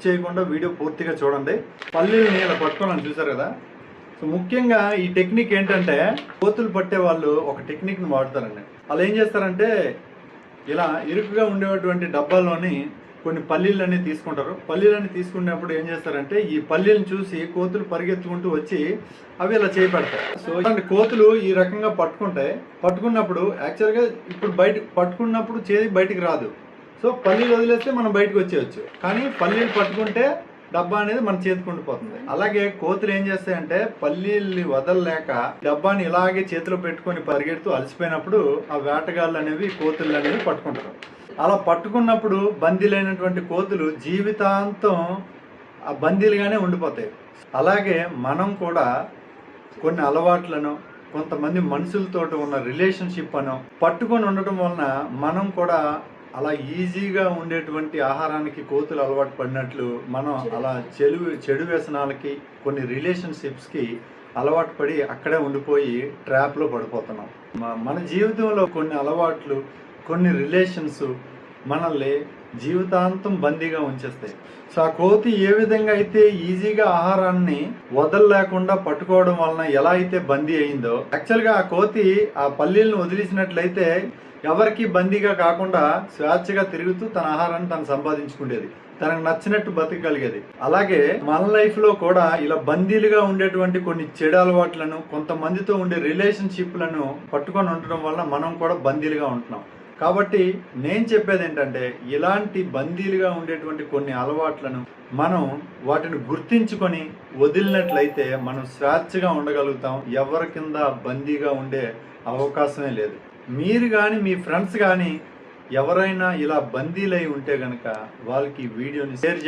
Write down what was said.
చేయకుండా వీడియో పూర్తిగా చూడండి. పల్లీలని ఇలా పట్టుకోవాలని చూసారు కదా. సో ముఖ్యంగా ఈ టెక్నిక్ ఏంటంటే కోతులు పట్టే వాళ్ళు ఒక టెక్నిక్ని వాడతారండి. వాళ్ళు ఏం చేస్తారంటే ఇలా ఇరుకుగా ఉండేటువంటి డబ్బాల్లోని కొన్ని పల్లీలని తీసుకుంటారు. పల్లీలని తీసుకునేప్పుడు ఏం చేస్తారంటే ఈ పల్లీలను చూసి కోతులు పరిగెత్తుకుంటూ వచ్చి అవి ఇలా చేయి పెడతాయి. సో ఇలాంటి కోతులు ఈ రకంగా పట్టుకున్నప్పుడు యాక్చువల్గా ఇప్పుడు పట్టుకున్నప్పుడు చేయి బయటికి రాదు. సో పల్లీలు వదిలేస్తే మనం బయటకు వచ్చేయచ్చు. కానీ పల్లీలు పట్టుకుంటే డబ్బా అనేది మన చేతికి ఉండిపోతుంది. అలాగే కోతులు ఏం చేస్తాయంటే పల్లీల్ని వదలలేక డబ్బాని ఇలాగే చేతిలో పెట్టుకొని పరిగెడుతూ అలసిపోయినప్పుడు ఆ వేటగాళ్ళు అనేవి కోతులు అనేవి పట్టుకుంటారు. అలా పట్టుకున్నప్పుడు బందీలైనటువంటి కోతులు జీవితాంతం ఆ బందీలుగానే ఉండిపోతాయి. అలాగే మనం కూడా కొన్ని అలవాట్లను, కొంతమంది మనుషులతో ఉన్న రిలేషన్షిప్ అను పట్టుకొని ఉండటం వలన మనం కూడా అలా ఈజీగా ఉండేటువంటి ఆహారానికి కోతులు అలవాటు పడినట్లు మనం అలా చెడు వ్యసనాలకి, కొన్ని రిలేషన్షిప్స్కి అలవాటు పడి అక్కడే ఉండిపోయి ట్రాప్లో పడిపోతున్నాం. మన జీవితంలో కొన్ని అలవాట్లు, కొన్ని రిలేషన్స్ మనల్ని జీవితాంతం బందీగా ఉంచేస్తాయి. సో ఆ కోతి ఏ విధంగా అయితే ఈజీగా ఆహారాన్ని వదలలేకుండా పట్టుకోవడం వలన ఎలా అయితే బందీ అయిందో, యాక్చువల్గా ఆ కోతి ఆ పల్లీలను వదిలేసినట్లయితే ఎవరికి బందీగా కాకుండా స్వేచ్ఛగా తిరుగుతూ తన ఆహారాన్ని తను సంపాదించుకునేది, తనకు నచ్చినట్టు బతకగలిగేది. అలాగే మన లైఫ్ లో కూడా ఇలా బందీలుగా ఉండేటువంటి కొన్ని చెడు అలవాట్లను, కొంతమందితో ఉండే రిలేషన్షిప్లను పట్టుకొని ఉండటం వల్ల మనం కూడా బందీలుగా ఉంటున్నాం. కాబట్టి నేను చెప్పేది ఏంటంటే ఇలాంటి బందీలుగా ఉండేటువంటి కొన్ని అలవాట్లను మనం వాటిని గుర్తించుకొని వదిలినట్లయితే మనం స్వేచ్ఛగా ఉండగలుగుతాం. ఎవరి కింద బందీగా ఉండే అవకాశమే లేదు. మీరు కానీ మీ ఫ్రెండ్స్ కానీ ఎవరైనా ఇలా బందీలై ఉంటే గనక వాళ్ళకి వీడియోని షేర్ చేయండి.